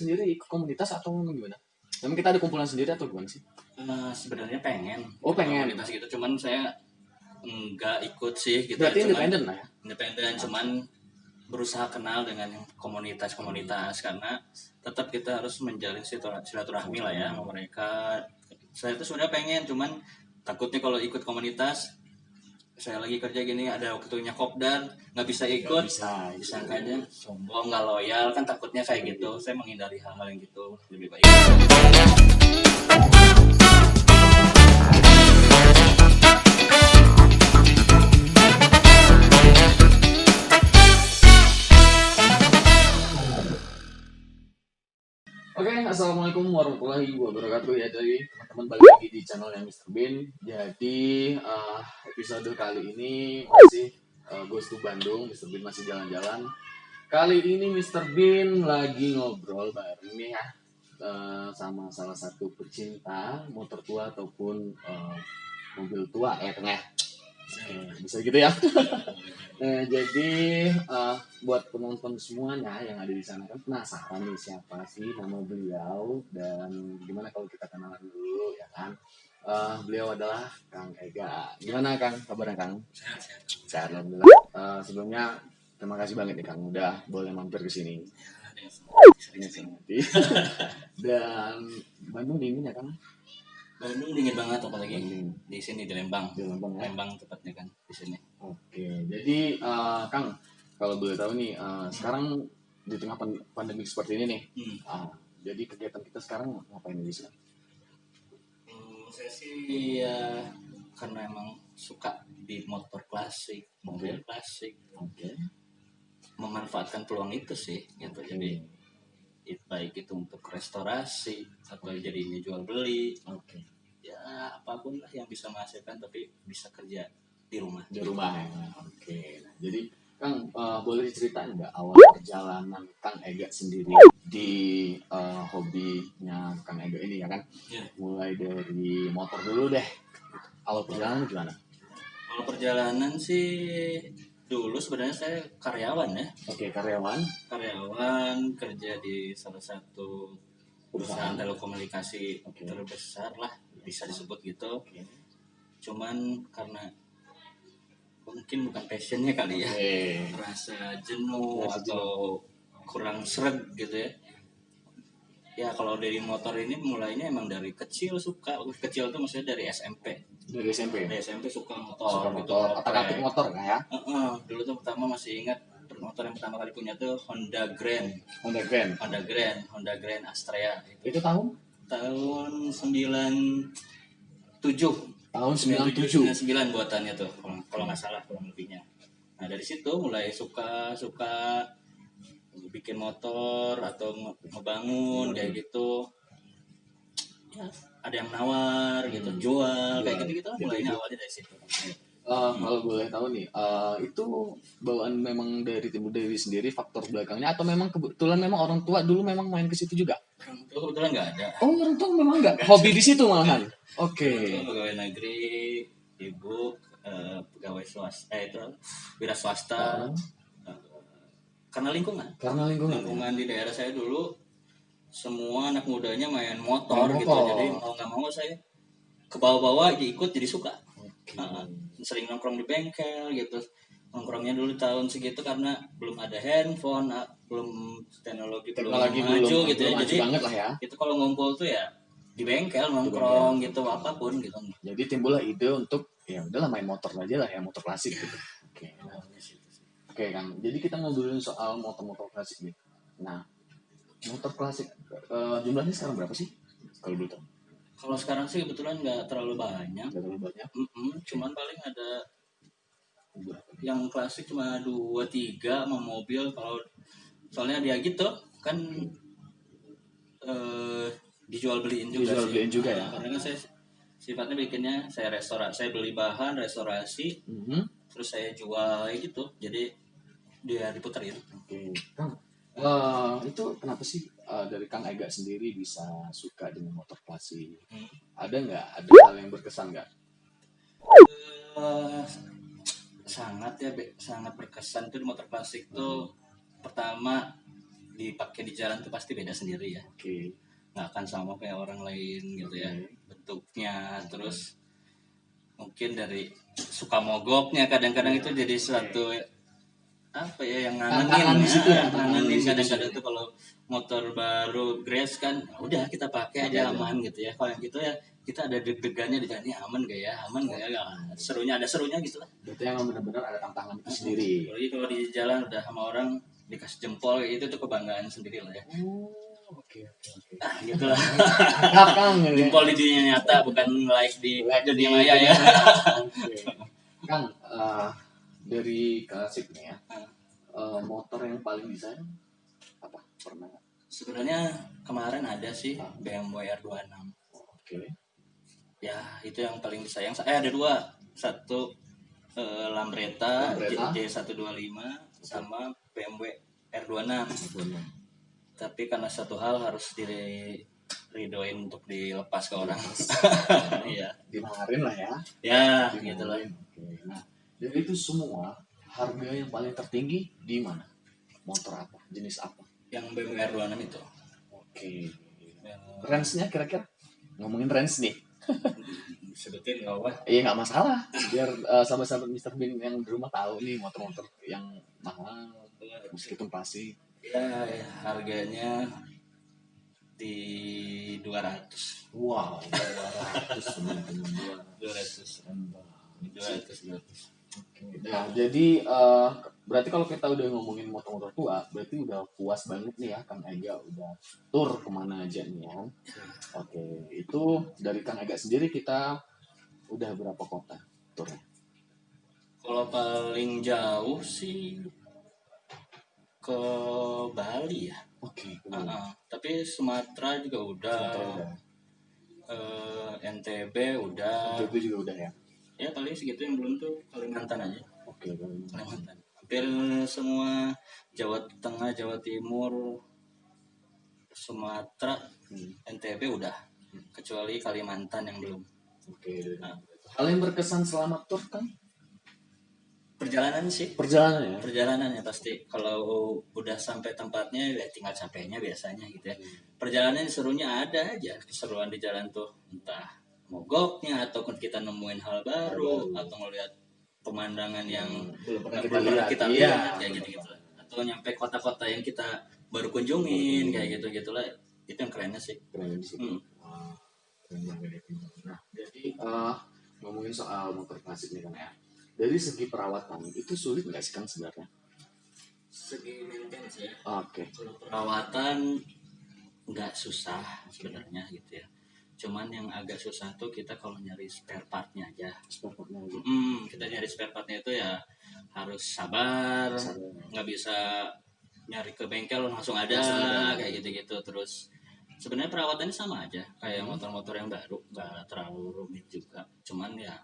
sendiri ikut komunitas atau gimana? Memang kita ada kumpulan sendiri atau gimana sih? Sebenarnya pengen. Pengen komunitas gitu, cuman saya enggak ikut sih gitu. Berarti independen lah ya? Independen, cuman berusaha kenal dengan komunitas-komunitas karena tetap kita harus menjalin silaturahmi lah ya sama mereka. Saya tuh sebenarnya pengen, cuman takutnya kalau ikut komunitas saya lagi kerja gini ada waktunya kopdar nggak bisa ikut, disangkanya sombong nggak loyal kan, takutnya kayak gitu. Saya menghindari hal-hal yang gitu lebih baik. Oke, assalamualaikum warahmatullahi wabarakatuh ya. Jadi teman-teman balik lagi di channel yang Mr. Bean. Jadi episode kali ini masih Goes to Bandung. Mr. Bean masih jalan-jalan. Kali ini Mr. Bean lagi ngobrol bareng nih ya sama salah satu pecinta motor tua ataupun mobil tua ya tengah. Bisa gitu ya. Nah, jadi buat penonton semuanya yang ada di sana kan penasaran nih siapa sih nama beliau dan gimana kalau kita kenalan dulu ya kan. Beliau adalah Kang Ega. Gimana Kang kabarnya Kang? Sehat alhamdulillah. Sebelumnya terima kasih banget nih Kang udah boleh mampir ke sini. Dan Bandung dingin ya Kang? Bandung dingin banget, apalagi di sini di Lembang. Lembang tepatnya kan di sini. Oke, jadi Kang, kalau boleh tahu nih, sekarang di tengah pandemi seperti ini nih, jadi kegiatan kita sekarang ngapain aja sih? Saya sih ya karena emang suka di motor klasik, mobil klasik, memanfaatkan peluang itu sih, gitu. Jadi baik itu untuk restorasi atau jadinya jual beli, ya apapun lah yang bisa menghasilkan tapi bisa kerja di rumah ya. Nah, jadi Kang boleh diceritain nggak awal perjalanan Kang Ega sendiri di hobinya Kang Ega ini ya kan? Mulai dari motor dulu deh, awal perjalanan gimana? Awal perjalanan sih dulu sebenarnya saya karyawan ya. Karyawan kerja di salah satu perusahaan telekomunikasi terbesar lah, bisa disebut gitu. Cuman karena mungkin bukan passionnya kali ya, rasa jenuh atau kurang sreg gitu ya. Ya kalau dari motor ini mulainya emang dari kecil suka. Kecil tuh maksudnya dari SMP. Dari SMP suka motor gitu. Otak-atik motor kan ya? Dulu tuh pertama masih ingat motor yang pertama kali punya tuh Honda Grand Astrea. Itu tahun 97. Tahun 97 buatannya tuh kalau nggak salah kurang lebihnya. Nah dari situ mulai suka bikin motor atau ngebangun kayak gitu. Ya, ada yang nawar gitu, jual kayak gitu mulainya awalnya dari situ. Kalau boleh tahu nih, itu bawaan memang dari timbul dari sendiri faktor belakangnya atau memang kebetulan memang orang tua dulu memang main ke situ juga? Orang tua kebetulan nggak ada. Orang tua memang nggak hobi di situ malahan. Pegawai negeri, ibu pegawai swasta, itu wira swasta. Karena lingkungan di daerah saya dulu semua anak mudanya main motor gitu, jadi mau nggak mau saya ke bawah-bawah ikut jadi suka. Sering nongkrong di bengkel gitu. Nongkrongnya dulu tahun segitu karena belum ada handphone, belum teknologi belum maju gitu ya. Jadi banget lah ya. Itu kalau ngumpul tuh ya di bengkel nongkrong gitu, apapun gitu. Jadi timbullah ide untuk ya udahlah main motor aja lah ya, motor klasik gitu. Oke Kang, jadi kita ngobrolin soal motor-motor klasik nih. Nah, motor klasik jumlahnya sekarang berapa sih? Kalau dulu tahu? Kalau sekarang sih kebetulan nggak terlalu banyak. Cuman paling ada yang klasik cuma 2-3 sama mobil. Kalau soalnya dia gitu kan dijual beliin juga ya. Karena kan saya sifatnya bikinnya saya beli bahan restorasi, terus saya jual gitu. Jadi dia diputerin. Kang, itu kenapa sih dari Kang Ega sendiri bisa suka dengan motor klasik? Ada hal yang berkesan nggak? Sangat berkesan tuh di motor klasik tuh. Pertama dipakai di jalan tuh pasti beda sendiri ya. Oke. Nggak akan sama kayak orang lain gitu ya, bentuknya. Terus mungkin dari suka mogoknya kadang-kadang itu jadi suatu apa ya yang Tantangan ngangenin di situ ya, ya, tantangan di ngangenin situ kadang-kadang sih. tuh kalau motor baru grass kan udah kita pakai aja aman gitu ya. Kalau yang gitu ya kita ada deg-degannya di jalan, ini aman gak ya, aman gak ya. Serunya ada serunya gitu lah. Berarti emang benar-benar ada tantangan itu sendiri. Apalagi kalau di jalan udah sama orang dikasih jempol itu tuh kebanggaan sendiri lah ya. Oke. Gitu lah. Kang, Jempol di dunia nyata bukan like di dunia maya ya. Oke. Kang, dari klasik nih ya, motor yang paling disayang apa? Pernah nggak? Sebenarnya kemarin ada sih BMW R26. Oke. Ya itu yang paling disayang. Ada dua, satu Lambretta J125 sama BMW R26. Tapi karena satu hal harus diridoin untuk dilepas ke orang. Iya. Dimaharin lah ya. Ya, gitu lah. Oke. Nah, dari itu semua harga yang paling tertinggi di mana? Motor apa? Jenis apa? Yang BMW R26 itu. Oke. Range-nya kira-kira? Ngomongin range nih. Sebutin nggak apa? Iya nggak masalah. Biar sahabat-sahabat Mr. Bean yang di rumah tahu nih motor-motor yang mahal meskipun pasti. Ya, harganya di 200. Wow, 200 200. Nah, jadi berarti kalau kita udah ngomongin motor-motor tua, berarti udah puas banget nih ya Kang Ega udah tur kemana aja nih ya. Oke, itu dari Kang Ega sendiri kita udah berapa kota turnya? Kalau paling jauh sih ke Bali ya. Oke. Tapi Sumatera juga udah. NTB udah. NTB juga udah ya. Ya paling segitu, yang belum tuh Kalimantan aja. Oke, Kalimantan. Hampir semua Jawa Tengah, Jawa Timur, Sumatera, NTB udah. Kecuali Kalimantan yang belum. Oke. Hal yang berkesan selama tur kan? Perjalanan sih. Perjalanannya pasti. Kalau udah sampai tempatnya ya tinggal capeknya biasanya gitu ya. Perjalanan serunya ada aja, keseruan di jalan tuh, entah mogoknya atau kita nemuin hal baru atau ngeliat pemandangan yang belum pernah kita lihat kayak gitu atau nyampe kota-kota yang kita baru kunjungin kayak gitu lah. Itu yang kerennya sih. Keren banget. Nah, jadi ngomongin soal motor klasik nih kan ya, dari segi perawatan itu sulit nggak sih Kang sebenarnya? Segi maintenance ya. Oke. Kalau perawatan nggak susah sebenarnya gitu ya. Cuman yang agak susah tuh kita kalau nyari spare partnya aja. Kita nyari spare partnya itu ya harus sabar. Nggak bisa nyari ke bengkel langsung ada kayak gitu-gitu. Terus sebenarnya perawatannya sama aja kayak motor-motor yang baru, nggak terlalu rumit juga. Cuman ya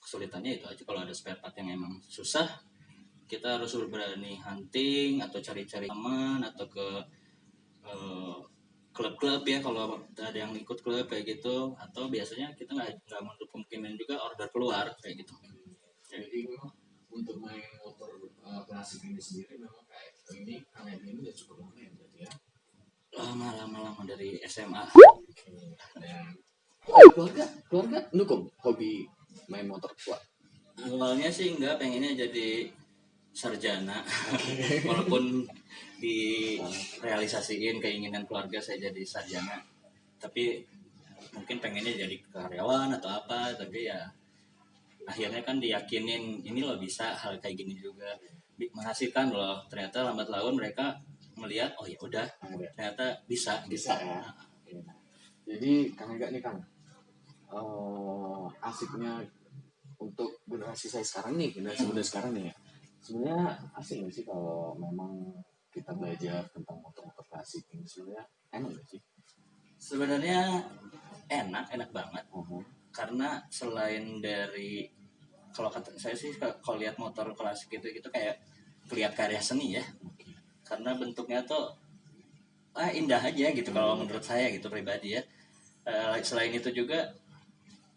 kesulitannya itu aja, kalau ada spare part yang emang susah, kita harus berani hunting atau cari-cari teman atau ke klub-klub ya kalau ada yang ikut klub kayak gitu, atau biasanya kita nggak menutup kemungkinan juga order keluar kayak gitu. Jadi memang untuk main motor klasik ini sendiri memang kayak ini kalian ini udah cukup lama ya berarti ya? Lama dari SMA. Keluarga dukung hobi main motor tua? Awalnya sih enggak, pengennya jadi sarjana. Walaupun direalisasiin keinginan keluarga saya jadi sarjana, tapi mungkin pengennya jadi karyawan atau apa, tapi ya akhirnya kan diyakinin ini loh bisa hal kayak gini juga menghasilkan loh. Ternyata lambat laun mereka melihat oh ya udah ternyata bisa ya. Jadi Kang Ega nih Kang, asiknya untuk generasi saya sekarang nih, generasi muda sekarang nih ya, sebenarnya asik nggak sih kalau memang kita belajar tentang motor-motor klasik ini? Sebenarnya enak nggak sih? Sebenarnya enak banget. Karena selain dari, kalau kata saya sih kalau lihat motor klasik itu kayak kelihatan karya seni ya. Karena bentuknya tuh indah aja gitu kalau menurut saya gitu pribadi ya. Selain itu juga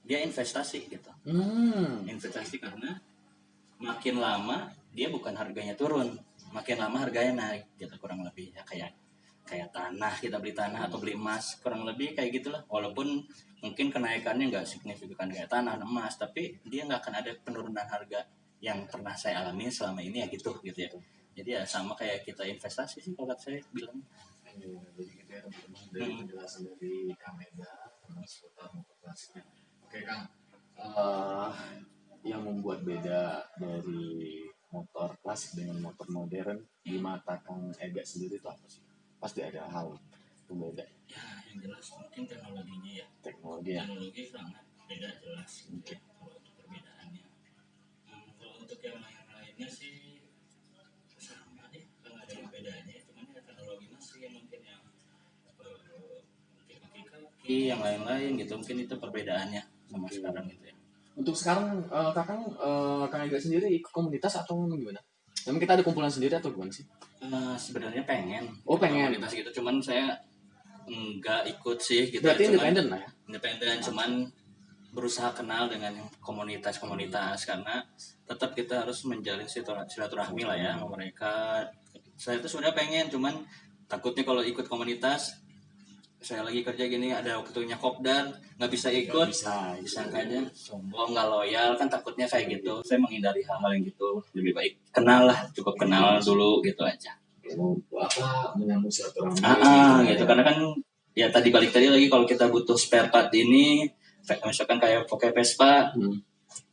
dia investasi gitu. Investasi karena makin lama dia bukan harganya turun, makin lama harganya naik gitu kurang lebih ya, kayak kayak tanah, kita beli tanah atau beli emas, kurang lebih kayak gitulah. Walaupun mungkin kenaikannya nggak signifikan kayak tanah emas, tapi dia nggak akan ada penurunan harga yang pernah saya alami selama ini ya gitu ya. Jadi ya sama kayak kita investasi sih kalau saya bilang. Jadi kita ya teman-teman dari penjelasan dari Kang Ega tentang seputar motor klasiknya. Oke Kang, yang membuat beda dari motor klasik dengan motor modern di mata Kang Ega sendiri itu apa sih? Pasti ada hal pembeda. Ya yang jelas mungkin teknologinya ya. Teknologi sangat beda jelas. Mungkin kalau untuk perbedaannya. Kalau untuk yang lain-lainnya sih sama deh, nggak ada yang bedanya. Cuman ya teknologi masih yang mungkin yang kaki yang lain-lain gitu, mungkin itu perbedaannya sama sekarang gitu ya. Untuk sekarang Kang Ega sendiri ikut komunitas atau gimana? Memang kita ada kumpulan sendiri atau gimana sih? Sebenarnya pengen komunitas gitu, cuman saya nggak ikut sih gitu. Berarti independen lah ya? Independen, cuman berusaha kenal dengan komunitas-komunitas karena tetap kita harus menjalin silaturahmi lah ya sama mereka. Saya tuh sebenarnya pengen, cuman takutnya kalau ikut komunitas saya lagi kerja gini ada waktunya kopdar nggak bisa ikut, disangkanya sombong nggak loyal kan, takutnya kayak gitu. Saya menghindari hal-hal yang gitu, lebih baik kenal lah, cukup kenal dulu gitu aja. Menyambung silaturahmi gitu karena kan ya tadi balik tadi lagi, kalau kita butuh spare part ini misalkan kayak pakai Vespa,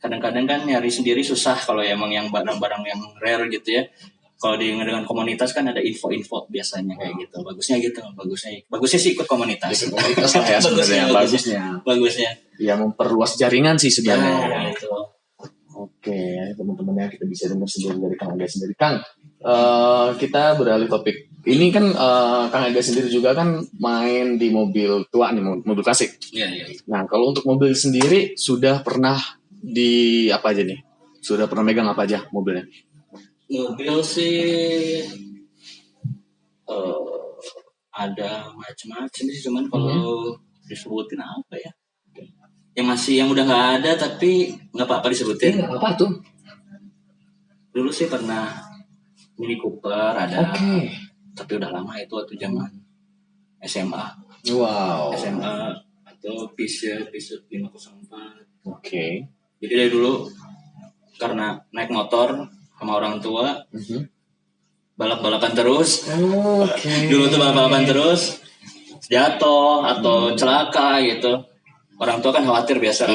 kadang-kadang kan nyari sendiri susah kalau emang yang barang-barang yang rare gitu ya. Kalau dengan komunitas kan ada info-info biasanya kayak gitu. Bagusnya sih ikut komunitas. Komunitas lah ya sebenarnya. Bagusnya. Ya memperluas jaringan sih sebenarnya. Ya, gitu. Oke, teman-teman ya, kita bisa dengar sendiri dari Kang Ega sendiri. Kang, kita beralih topik. Ini kan Kang Ega sendiri juga kan main di mobil tua nih, mobil klasik. Iya. Nah, kalau untuk mobil sendiri sudah pernah di apa aja nih? Sudah pernah megang apa aja mobilnya? Mobil sih ada macam-macam sih, cuman kalau disebutin apa ya? Yang udah nggak ada tapi nggak apa-apa disebutin. Apa tuh? Dulu sih pernah Mini Cooper ada, tapi udah lama itu waktu zaman SMA. Wow. SMA atau Peugeot 504. Jadi dari dulu karena naik motor sama orang tua, balap-balapan terus. Dulu tuh balap-balapan terus, jatuh atau celaka gitu. Orang tua kan khawatir biasa.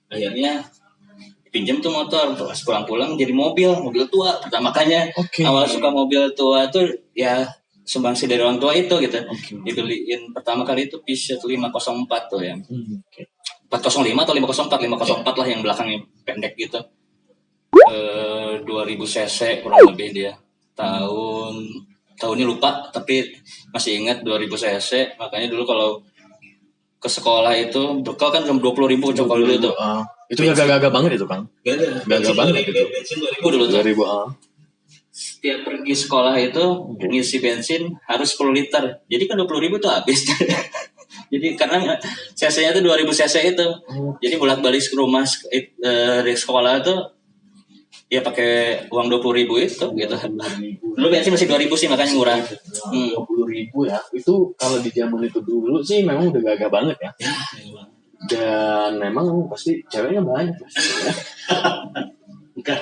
Akhirnya pinjam tuh motor, pas pulang-pulang jadi mobil tua. Makanya awal suka mobil tua tuh ya sumbangsi dari orang tua itu gitu. Dibeliin pertama kali itu Peugeot 504 tuh ya. 405 atau 504 lah yang belakangnya pendek gitu. 2000 cc kurang lebih dia. Tahunnya lupa tapi masih ingat 2000 cc. Makanya dulu kalau ke sekolah itu bekal kan cuma 20.000 cokol dulu tuh. Itu gagah banget itu, Kang. Gagah banget itu. 2000 dulu tuh. 2000. Setiap pergi sekolah itu ngisi bensin harus 10 liter. Jadi kan 20.000 tuh habis. Jadi karena cc-nya itu 2000 cc itu. Jadi bolak-balik ke rumah dari sekolah itu ya pakai uang 20.000 itu gitu. Dulu bensin masih 2.000 sih, makanya murah. 20.000 ya. Itu kalau di zaman itu dulu sih memang udah gagah banget ya. Dan memang pasti ceweknya banyak pasti ya.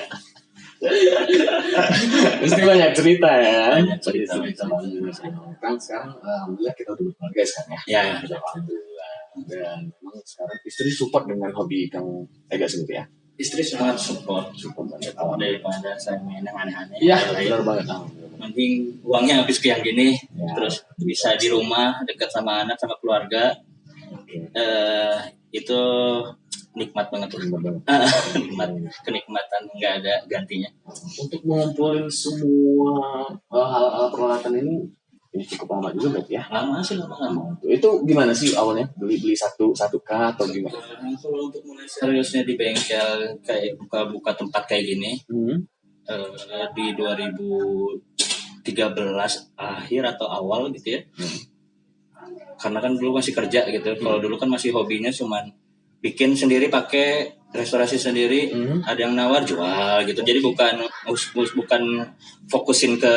Pasti banyak cerita ya. Cerita. Kan sekarang alhamdulillah kita udah berkeluarga sekarang ya. Alhamdulillah. Dan memang sekarang istri support dengan hobi Kang Ega sendiri ya. Istri sangat support banget daripada saya main yang aneh-aneh. Iya, benar banget. Mending uangnya habis ke yang gini, terus bisa di rumah dekat sama anak sama keluarga. Itu nikmat banget tuh. Kenikmatan nggak ada gantinya. Untuk mengumpulin semua hal-hal peralatan ini cukup lama juga berarti ya? Lama sih. Itu gimana sih awalnya? Beli satu kah atau gimana? Kalau untuk mulai seriusnya di bengkel kayak buka tempat kayak gini, di 2013 akhir atau awal gitu ya. Karena kan dulu masih kerja gitu. Kalau dulu kan masih hobinya cuman bikin sendiri, pakai restorasi sendiri, ada yang nawar jual gitu. Jadi bukan fokusin ke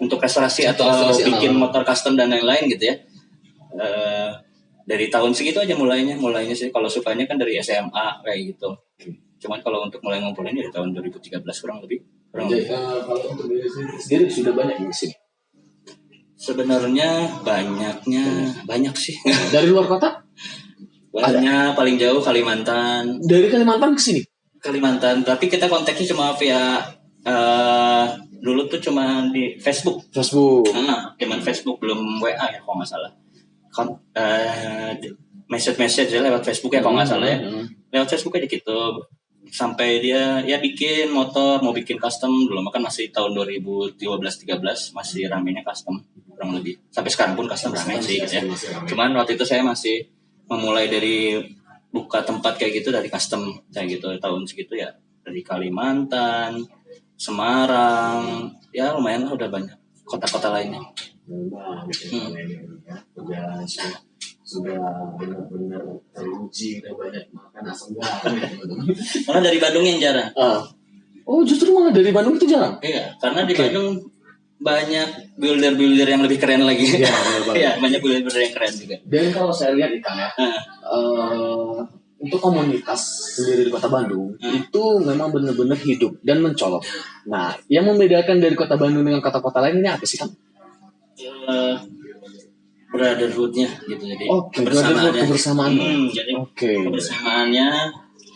untuk restorasi atau bikin motor custom dan lain-lain gitu ya. Dari tahun segitu aja mulainya sih. Kalau sukanya kan dari SMA kayak gitu. Cuman kalau untuk mulai ngumpulin dari tahun 2013 kurang lebih. Kalau untuk diri sendiri sudah banyak di sini. Sebenarnya banyak sih. Dari luar kota? Banyak, paling jauh Kalimantan. Dari Kalimantan ke sini? Kalimantan, tapi kita kontaknya cuma via dulu tuh cuma di Facebook. Cuman Facebook, belum WA ya kalau nggak salah. Message aja lewat Facebook ya kalau nggak salah ya. Lewat Facebook aja gitu. Sampai dia ya bikin motor, mau bikin custom dulu kan masih tahun 2012-13 masih ramenya custom kurang lebih. Sampai sekarang pun custom ramai sih gitu ya. Cuman waktu itu saya masih memulai dari buka tempat kayak gitu dari custom kayak gitu tahun segitu ya, dari Kalimantan, Semarang, ya lumayan lah, udah banyak kota-kota lainnya. Sudah benar-benar teruji, udah banyak makan asam garam. Karena dari Bandung yang jarang. Oh justru malah dari Bandung itu jarang? Iya, karena di Bandung banyak builder yang lebih keren lagi. Iya, banyak builder yang keren juga. Dan kalau saya lihat Kang ya, untuk komunitas sendiri di Kota Bandung itu memang benar-benar hidup dan mencolok. Nah, yang membedakan dari Kota Bandung dengan kota-kota lain ini apa sih Kang? Brotherhood-nya gitu, jadi kebersamaannya. Jadi kebersamaannya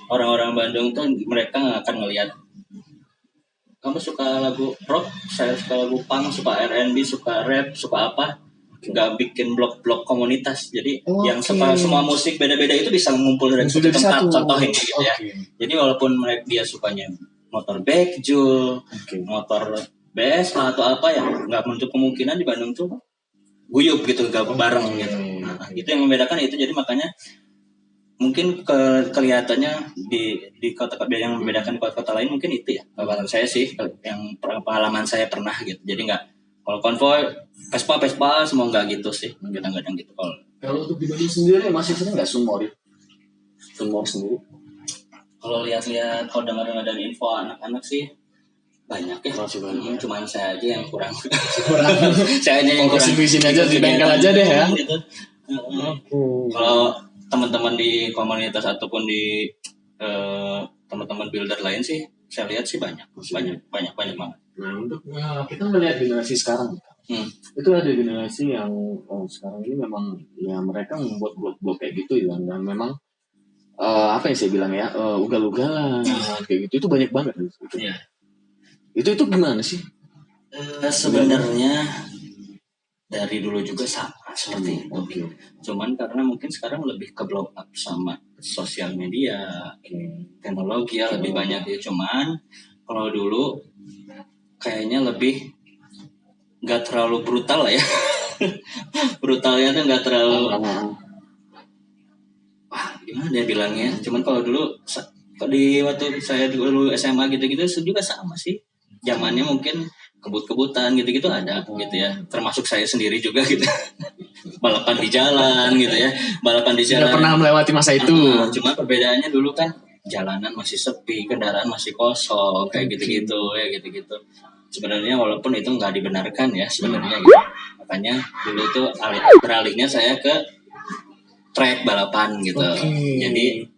orang-orang Bandung tuh mereka nggak akan ngelihat kamu suka lagu rock, saya suka lagu punk, suka R&B, suka rap, suka apa, nggak bikin blok-blok komunitas. Jadi yang suka semua musik beda-beda itu bisa ngumpul dari satu tempat, contohin gitu ya. Jadi walaupun dia sukanya motor backjul, motor BSA atau apa ya, nggak menutup kemungkinan di Bandung tuh guyup gitu, gak bareng gitu. Nah, itu yang membedakan itu. Jadi makanya mungkin kelihatannya di kota yang membedakan di kota-kota lain mungkin itu ya. Kalau saya sih yang pengalaman saya pernah gitu. Jadi nggak, kalau konvoy Vespa semua nggak gitu sih, kadang-kadang gitu. Kalau untuk di Bandung sendiri masih sering nggak sumor sendiri? Kalau lihat kalau dengar dari info anak-anak sih banyak ya. Cuman saya aja yang kurang. Saya aja yang kurang. Di sini aja, di bengkel aja deh ya. Gitu. Kalau teman-teman di komunitas ataupun di teman-teman builder lain sih, saya lihat sih banyak banget. Nah, untuk kita melihat generasi sekarang, itu ada generasi yang sekarang ini memang ya mereka membuat blog-blog kayak gitu ya, dan memang apa yang saya bilang ya, ugal-ugalan kayak gitu itu banyak banget gitu. Yeah. Itu gimana sih? Sebenarnya dari dulu juga sama seperti itu. Cuman karena mungkin sekarang lebih ke blow up sama sosial media, teknologi ya lebih banyak ya. Cuman kalau dulu kayaknya lebih nggak terlalu brutal lah ya. Brutalnya tuh nggak terlalu. Gimana dia bilangnya? Cuman kalau dulu waktu saya dulu SMA gitu-gitu juga sama sih. Zamannya mungkin kebut-kebutan gitu-gitu ada gitu ya, termasuk saya sendiri juga gitu. Balapan di jalan gitu ya, Tidak pernah melewati masa itu. Cuma perbedaannya dulu kan jalanan masih sepi, kendaraan masih kosong kayak gitu-gitu ya gitu-gitu. Sebenarnya walaupun itu nggak dibenarkan ya sebenarnya gitu. Makanya dulu tuh beralihnya saya ke track balapan gitu. Jadi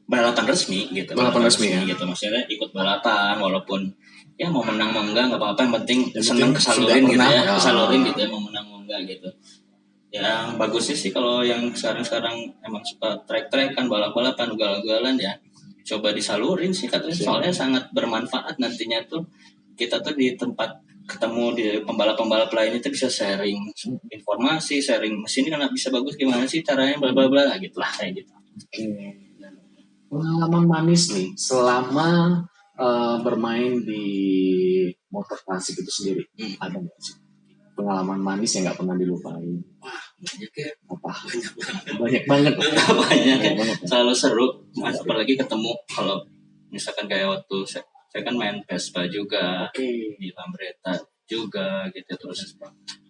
balapan resmi gitu. Balapan resmi ya. Gitu, maksudnya ikut balapan walaupun ya mau menang mau enggak nggak apa-apa, yang penting senang kesalurin gitu ya, kesalurin gitu ya, mau menang mau enggak gitu. Yang bagusnya sih kalau yang sekarang emang suka trek-trekan, balap-balapan, ugal-ugalan ya, coba disalurin sih katanya, soalnya sangat bermanfaat nantinya tuh. Kita tuh di tempat ketemu di pembalap-pembalap lainnya tuh bisa sharing informasi, sharing mesin ini kan bisa bagus gimana sih caranya, bla bla bla gitu lah kayak gitu. Pengalaman manis nih selama bermain di motor klasik itu sendiri, ada nggak sih pengalaman manis yang nggak pernah dilupain? Banyak ya. Banyak banget. Selalu seru, apalagi ketemu kalau misalkan kayak waktu saya kan main Vespa juga, di Lambretta juga gitu, terus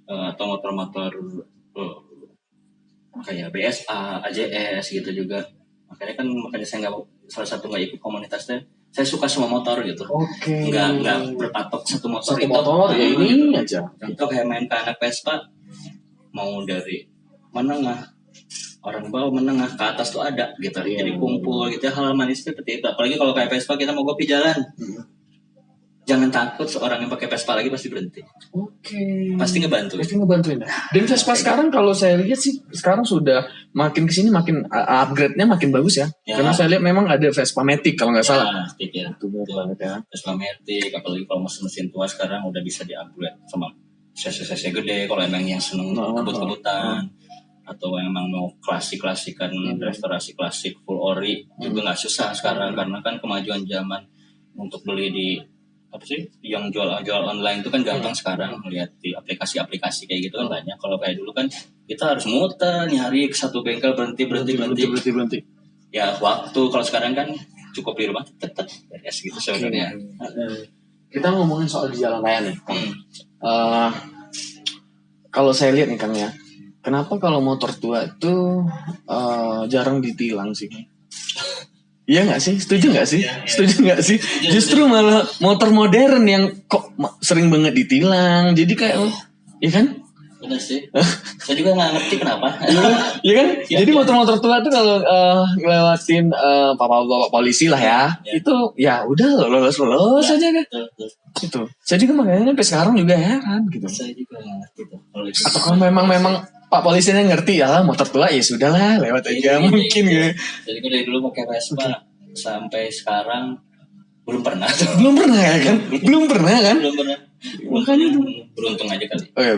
atau motor-motor kayak BSA, AJS gitu juga. Makanya saya nggak, salah satu nggak ikut komunitasnya saya suka semua motor gitu. Oke. Nggak berpatok satu motor. Satu motor ya ini aja. Contoh kayak main ke anak Vespa, mau dari menengah, orang bawah menengah ke atas tuh ada gitu. Jadi kumpul gitu, hal manis seperti itu. Apalagi kalau kayak Vespa kita mau kopi jalan. Jangan takut, seorang yang pakai Vespa lagi pasti berhenti. Oke. Pasti ngebantuin. Dan Vespa sekarang kalau saya lihat sih sekarang sudah makin kesini makin upgrade-nya makin bagus ya. Karena saya lihat memang ada Vespa Matic kalau nggak salah. Ya. Itu banget ya. Vespa Matic, apalagi kalau mesin tua sekarang udah bisa di-upgrade sama cc gede. Kalau emang yang seneng kebut-kebutan atau emang mau klasik-klasikan restorasi klasik full ori juga nggak susah sekarang, karena kan kemajuan zaman untuk beli di apa sih yang jual online itu kan gampang sekarang, melihat di aplikasi-aplikasi kayak gitu kan banyak. Kalau kayak dulu kan kita harus muter nyari ke satu bengkel, berhenti. Ya waktu, kalau sekarang kan cukup di rumah tetap beres gitu sebenarnya. Kita ngomongin soal di jalan raya nih. Kalau saya lihat nih Kang ya, kenapa kalau motor tua itu jarang ditilang sih? Iya nggak sih? Setuju nggak sih? Setuju nggak sih? Justru malah motor modern yang kok sering banget ditilang. Jadi kayak, ya kan? Benar sih. Saya juga nggak ngerti kenapa. Iya kan? Jadi motor-motor tua tuh kalau ngelewatin bapak polisi lah ya, itu ya udah lolos aja kan? Itu. Saya juga makanya sampai sekarang juga heran gitu. Saya juga nggak ngerti tuh. Atau kalau memang Pak polisinya ngerti ya lah motor tua ya sudahlah lewat aja mungkin gitu. Jadi gue dari dulu pakai Vespa sampai sekarang belum pernah ya kan? Belum pernah. Makanya itu beruntung aja kali. Oh iya.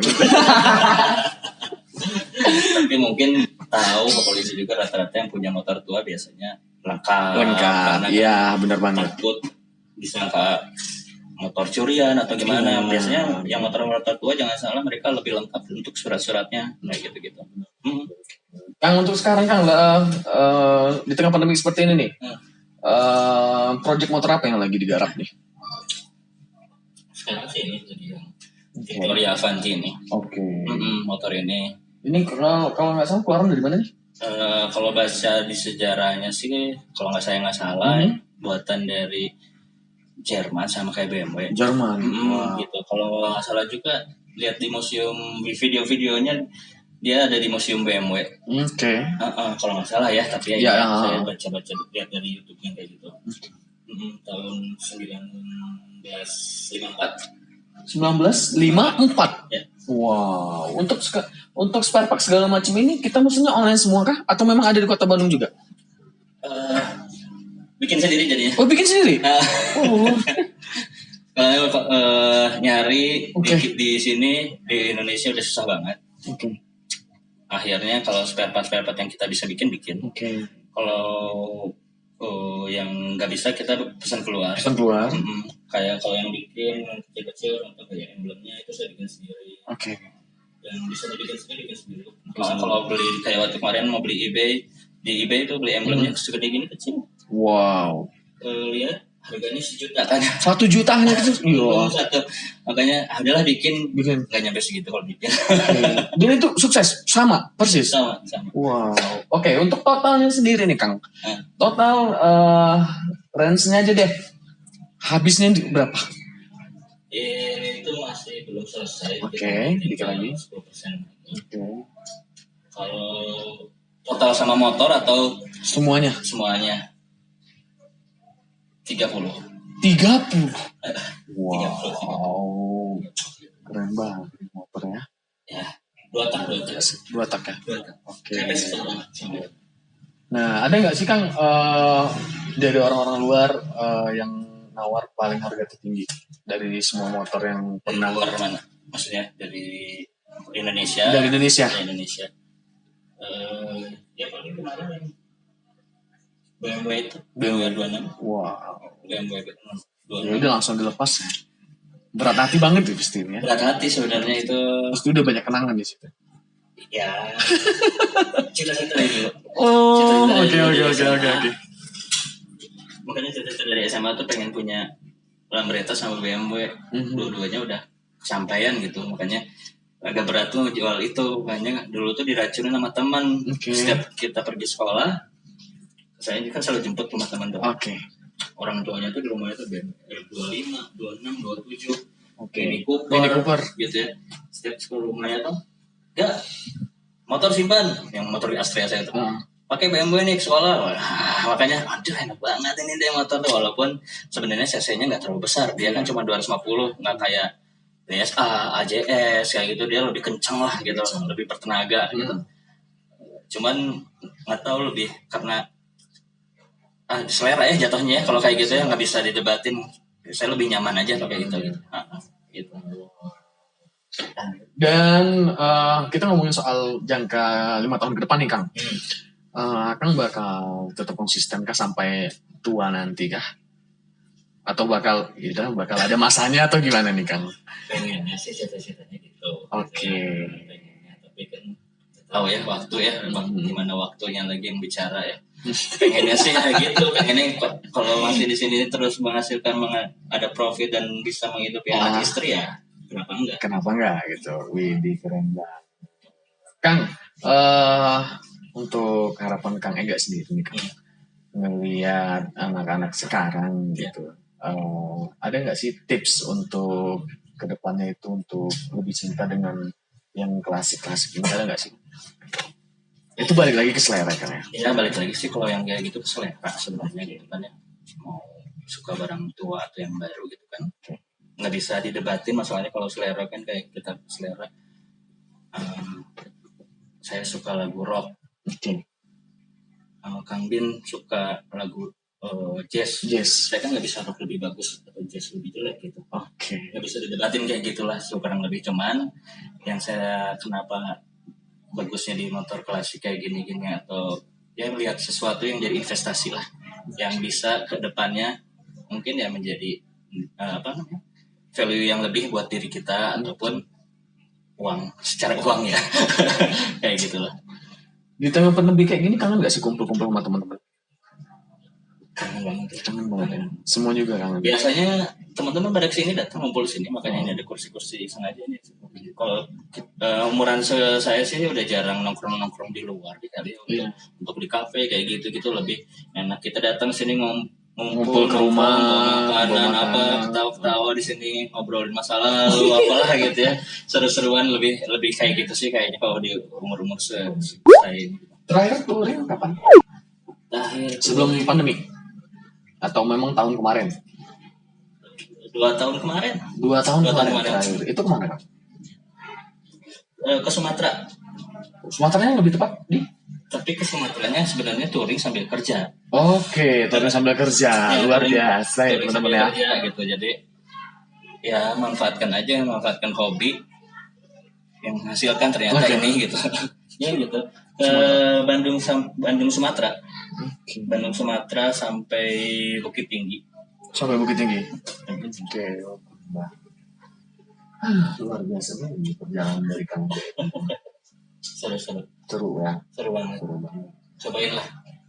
Tapi mungkin tahu polisi juga rata-rata yang punya motor tua biasanya lengkap. Iya benar banget. Takut disangka motor curian atau gimana. Biasanya yang motor tua jangan salah, mereka lebih lengkap untuk surat-suratnya kayak gitu. Kang, untuk sekarang Kang di tengah pandemi seperti ini nih, project motor apa yang lagi digarap nih? Sekarang sih ini jadi yang Victoria Avanti ini. Oke. Motor ini. Ini kalau nggak salah keluaran dari mana nih? Kalau baca di sejarahnya sih, kalau nggak salah, buatan dari Jerman sama kayak BMW. Jerman. Gitu. Kalau nggak salah juga lihat di museum, di video-videonya dia ada di museum BMW. Oke. Kalau nggak salah ya, tapi saya baca-baca lihat dari YouTube-nya kayak gitu. Tahun 1954. 1954. Ya. Wow. Untuk spare part segala macam ini kita maksudnya online semua kah? Atau memang ada di Kota Bandung juga? Bikin sendiri jadinya. Oh, bikin sendiri? Nyari di sini di Indonesia udah susah banget. Akhirnya kalau spare part yang kita bisa bikin. Kalau yang nggak bisa kita pesan keluar. Kayak kalau yang bikin kecil-kecil untuk kayak emblemnya itu saya bikin sendiri. Yang bisa dibikin sendiri. Kalau beli kayak waktu kemarin mau beli di eBay itu beli emblemnya segede gini kecil. Wow. Lihat harganya 1 juta kan. 1 juta hanya kecil. Iya. Makanya adalah bikin nggak nyampe segitu kalau bikin. Dan itu sukses sama persis. Sama. Wow. Oke, untuk totalnya sendiri nih Kang. Total range-nya aja deh. Habisnya berapa? Itu masih belum selesai. Dikit lagi. 10%. Kalau total sama motor atau semuanya? 30. Wow. Keren banget motornya. Ya, 2 tak. 2 tak ya? 2 tak. Oke. Nah, ada nggak sih Kang dari orang-orang luar yang nawar paling harga tertinggi dari semua motor yang pernah? Luar mana? Maksudnya dari Indonesia? Dari Indonesia. Ya paling kemarin yang BMW itu BMW 26. Wow. BMW 26. Ya udah langsung dilepas ya. Berat hati banget ya pasti ya. Berat hati sebenarnya itu. Pasti udah banyak kenangan di situ. Ya. Cita-cita dulu. Oh, oke. Makanya cita-cita dari SMA tuh pengen punya Lambretta sama BMW. Dua-duanya udah kesampaian gitu. Makanya agak berat tuh jual itu. Makanya dulu tuh diracunin sama teman. Setiap kita pergi sekolah, saya kan selalu jemput rumah teman tuh. orang tuanya tuh di rumahnya tuh band 25, 26, 27. Oke. Mini Mini Cooper, Cooper. gitu ya. Setiap ke rumahnya tuh, ya motor simpan, yang motor di Astrea saya tuh. Pakai BMW nih ke sekolah. Wah, makanya aduh enak banget ini deh motor tuh, walaupun sebenarnya cc-nya nggak terlalu besar, dia kan cuma 250, nggak kayak DSA, AJS kayak gitu, dia lebih kencang lah gitu, lebih bertenaga gitu. Cuman nggak tahu, lebih karena selera ya jatuhnya ya, kalau kayak gitu ya nggak bisa didebatin. Saya lebih nyaman aja kalau kayak gitu. Gitu. Dan kita ngomongin soal jangka 5 tahun ke depan nih Kang. Kang bakal tetap konsisten kah sampai tua nanti kah? Atau bakal ada masanya atau gimana nih Kang? Pengennya sih cita-citanya gitu. Oke. Pengennya, tapi kan tahu ya waktu ya, gimana waktunya lagi yang bicara ya. Pengennya sih ya gitu, pengennya kalau masih di sini terus menghasilkan ada profit dan bisa menghidupi anak istri ya, kenapa enggak gitu. Wih, keren banget. Kang, untuk harapan Kang Ega sendiri nih Kang, ngelihat anak-anak sekarang gitu, ada nggak sih tips untuk kedepannya itu untuk lebih cinta dengan yang klasik-klasik ini, ada nggak sih? Itu balik lagi ke selera kan ya? Ya balik lagi sih kalau yang kayak gitu ke selera sebenarnya gitu kan ya, mau suka barang tua atau yang baru gitu kan, nggak bisa didebatin masalahnya. Kalau selera kan kayak kita selera, saya suka lagu rock, Kang Bin suka lagu jazz. Saya kan nggak bisa rock lebih bagus atau jazz lebih jelek gitu. Nggak bisa didebatin kayak gitulah, kurang lebih. Cuman yang saya kenapa bagusnya di motor klasik kayak gini-gini, atau ya lihat sesuatu yang jadi investasi lah, yang bisa ke depannya mungkin ya menjadi value yang lebih buat diri kita ataupun uang, secara uang ya. Kayak gitulah. Di tengah pandemi kayak gini kangen gak sih kumpul-kumpul sama teman-teman? Kangen banget ya. Semua juga kangen. Biasanya teman-teman pada kesini datang ngumpul sini, makanya ini ada kursi-kursi sengaja ini. Kalau umuran saya sih udah jarang nongkrong di luar kali ya. Untuk di kafe kayak gitu lebih enak. Kita datang sini ngumpul ke rumah, makanan apa, ketawa-ketawa di sini, ngobrolin masa lalu apalah gitu ya. Seru-seruan lebih kayak gitu sih kayaknya kalau di umur saya ini. Terakhir touring kapan? Sebelum pandemi? Atau memang tahun kemarin? 2 tahun kemarin. 2 tahun kemarin. Itu kemana? Ke Sumatera. Sumateranya lebih tepat di? Tapi ke Sumateranya sebenarnya touring sambil kerja. Oke, touring sambil kerja, luar biasa ya teman-teman ya. Gitu. Jadi ya manfaatkan hobi yang menghasilkan ternyata ini gitu. Ya gitu. Ke Bandung Sumatera. Bandung Sumatera sampai Bukit Tinggi. Oke. Luar biasa nih perjalanan dari kamu. Seru ya. Seru banget.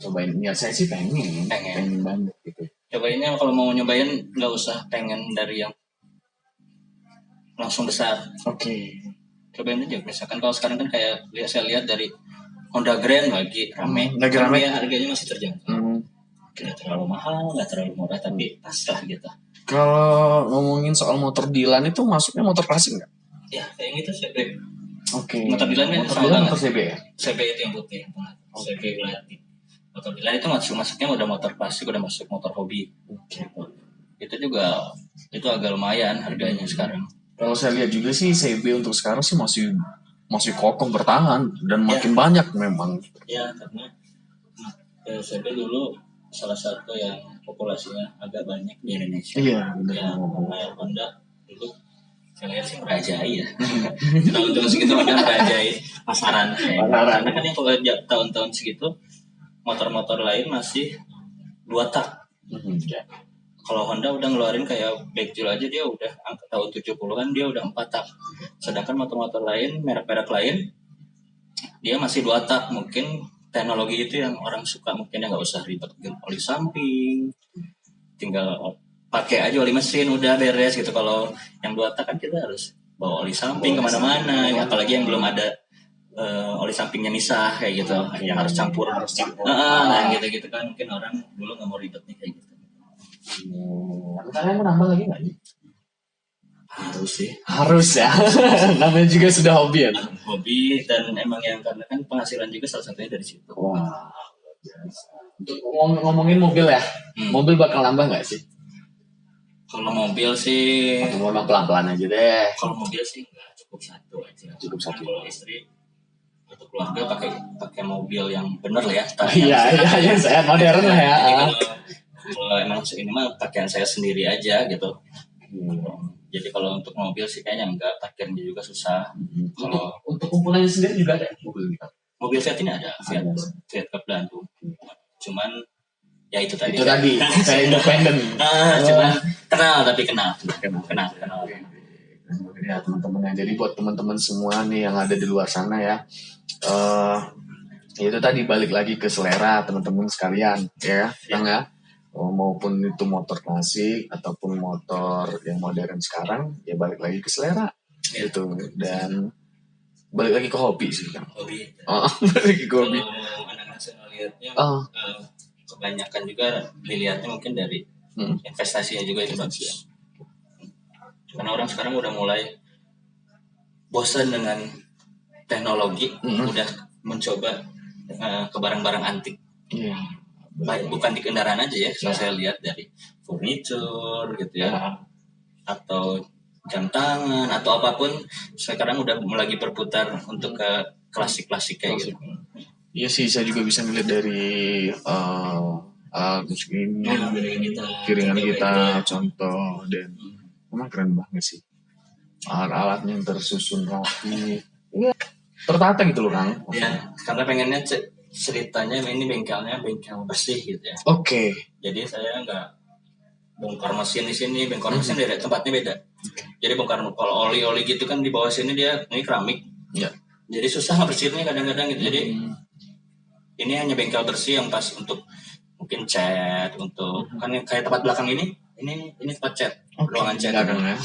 Cobain ya, saya sih pengen banget gitu. Cobainnya kalau mau nyobain nggak usah pengen dari yang langsung besar. Cobain aja. Misalkan kalau sekarang kan kayak saya lihat dari Honda Grand lagi rame. Ya, harganya masih terjangkau. Nggak terlalu mahal, nggak terlalu murah, tapi pas lah gitu. Kalau ngomongin soal motor Dilan itu masuknya motor klasik nggak? Ya, kayak gitu CB. Motor Dilan kan sama banget. Motor CB ya? CB itu yang putih, CB Gladi. Motor Dilan itu masuknya udah motor klasik, udah masuk motor hobi. Itu juga itu agak lumayan harganya sekarang. Kalau saya lihat juga sih CB untuk sekarang sih masih kokoh bertahan dan makin banyak memang. Ya, karena CB dulu salah satu yang populasinya agak banyak di Indonesia. Iya, benar. Ya, Honda dulu saya lihat sih merajai ya. Tahun-tahun segitu Honda merajai pasaran. Karena kan yang kalau tahun-tahun segitu motor-motor lain masih 2 tak. Kalau Honda udah ngeluarin kayak Backjul aja, dia udah angka tahun 70-an dia udah 4 tak. Sedangkan motor-motor lain, merek-merek lain dia masih 2 tak. Mungkin teknologi itu yang orang suka, mungkin yang nggak usah ribet oli samping, tinggal pakai aja oli mesin udah beres gitu. Kalau yang 2 tak kan kita harus bawa oli samping kemana-mana, apalagi yang belum ada oli sampingnya misah kayak gitu, yang harus campur. Nah gitu kan mungkin orang dulu nggak mau ribet nih kayak gitu. Kalian mau nambah lagi nggak nih? Harus sih. Harus ya. Namanya juga sudah hobi ya. Hobi dan emang yang karena kan penghasilan juga salah satunya dari situ. Wah. Untuk ngomongin mobil ya, mobil bakal nambah nggak sih? Kalau mobil sih, atau memang pelan-pelan aja deh. Kalau mobil sih nggak, cukup satu aja. Cukup satu. Kalau istri atau keluarga pakai mobil yang bener lah ya. Iya, saya modern lah ya. Kalau emang ini mah pakaian saya sendiri aja gitu. Jadi kalau untuk mobil sih kayaknya enggak, parkirnya juga susah. Kalau untuk kumpulannya sendiri juga ada mobil Fiat ini ada, Fiat Cup Bandung. Cuman ya itu tadi. Saya independen. Cuman kenal. Ya teman-teman, jadi buat teman-teman semua nih yang ada di luar sana ya, itu tadi balik lagi ke selera teman-teman sekalian ya, ya. Maupun itu motor klasik ataupun motor yang modern sekarang, ya balik lagi ke selera gitu, dan balik lagi ke hobi sih kan. Balik lagi ke hobi. Anak-anak saya ngelihatnya kebanyakan juga dilihatnya mungkin dari investasinya juga itu bagus ya. Karena orang sekarang udah mulai bosan dengan teknologi, udah mencoba ke barang-barang antik. Bukan di kendaraan aja ya, saya lihat dari furniture gitu ya, atau jam tangan atau apapun sekarang udah lagi berputar untuk ke klasik-klasik kayak gitu. Iya sih, saya juga bisa ngeliat dari kiringan kita contoh, dan memang keren banget sih, alat-alatnya yang tersusun rapi, tertata gitu loh Kang. Ya, karena pengennya ceritanya ini bengkel bersih gitu ya. Oke. Jadi saya nggak bongkar mesin di sini, mesin dari tempatnya beda. Jadi bongkar kalau oli gitu kan di bawah sini dia ini keramik. Ya. Jadi susah bersihnya kadang-kadang gitu. Jadi ini hanya bengkel bersih yang pas untuk mungkin cat, untuk kan kayak tempat belakang ini tempat cat, ruangan cat. Ya.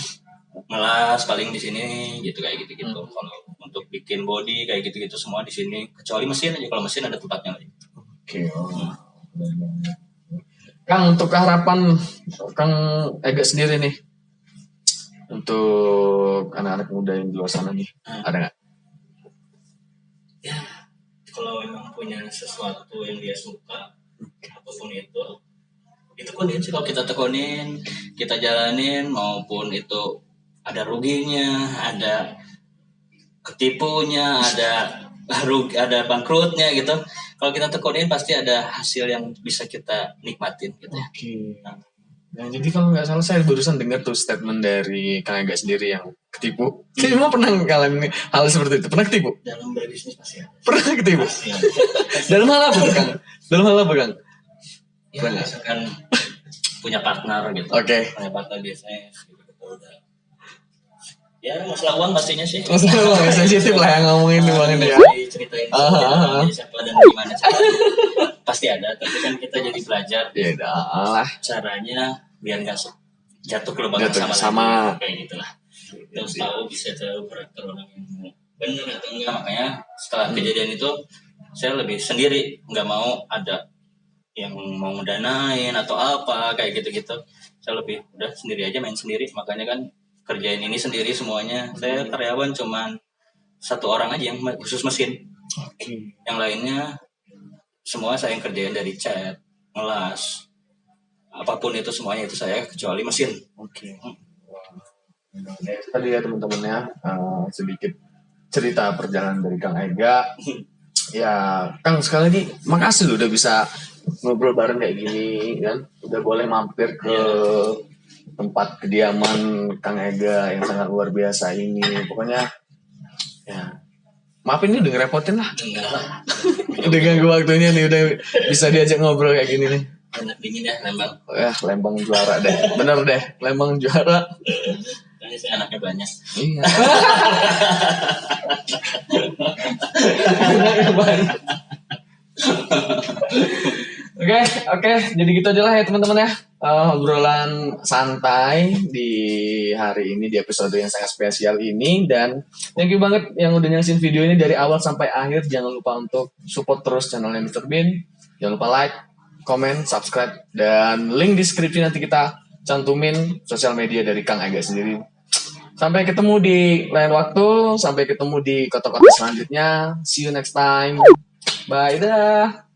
Melas paling di sini gitu kayak gitu. Kalau untuk bikin body kayak gitu semua di sini, kecuali mesin aja. Kalau mesin ada tempatnya lagi. Oke. Kang, untuk harapan Kang Ega sendiri nih untuk anak-anak muda yang di luar sana nih, ada nggak? Ya, kalau memang punya sesuatu yang dia suka, apapun itu tekunin sih. Kalau kita tekunin, kita jalanin, maupun itu ada ruginya, ada ketipunya, ada bangkrutnya gitu. Kalau kita tekunin pasti ada hasil yang bisa kita nikmatin gitu. Oke. Nah, jadi kalau nggak salah saya barusan dengar tuh statement dari Kang Ega sendiri yang ketipu. Saya memang pernah ngalamin hal seperti itu. Pernah ketipu? Dalam berbisnis pasti ada. Pernah ketipu? Dalam hal apa Kang? Ya, misalkan punya partner gitu. Oke. Punya partner biasanya udah. Ya masalah uang pastinya sih. Masalah uang sensitif lah yang ngomongin uang ini ya. Ceritain siapa dan gimana caranya. Pasti ada, tapi kan kita jadi belajar. Ya lah. Caranya biar nggak jatuh ke lubang sama kayak gitulah. Terus bisa tahu karakter orang yang benar atau enggak. Makanya setelah kejadian itu saya lebih sendiri, nggak mau ada yang mau ngedanain atau apa kayak gitu. Saya lebih udah sendiri aja, main sendiri. Makanya kan kerjain ini sendiri semuanya. Saya karyawan cuman satu orang aja yang khusus mesin. Yang lainnya semua saya yang kerjain, dari cat, ngelas, apapun itu semuanya itu saya, kecuali mesin. Tadi ya teman-teman ya, sedikit cerita perjalanan dari Kang Ega. Ya Kang, sekali lagi makasih lu udah bisa ngobrol bareng kayak gini kan. Udah boleh mampir ke tempat kediaman Kang Ega yang sangat luar biasa ini. Pokoknya ya, maaf ini udah ngerepotin lah. Enggak lah. Udah ganggu waktunya nih, udah bisa diajak ngobrol kayak gini nih. Enak dingin ya Lembang. Lembang juara deh. Bener deh, Lembang juara. Ini saya anaknya banyak. Iya. Anaknya banyak. Oke, jadi gitu aja lah ya teman-teman ya. Obrolan santai di hari ini, di episode yang sangat spesial ini. Dan thank you banget yang udah nyaksin video ini dari awal sampai akhir. Jangan lupa untuk support terus channelnya Mr. Bean. Jangan lupa like, komen, subscribe, dan link deskripsi nanti kita cantumin sosial media dari Kang Ega sendiri. Sampai ketemu di lain waktu, sampai ketemu di kota-kota selanjutnya. See you next time. Bye dah.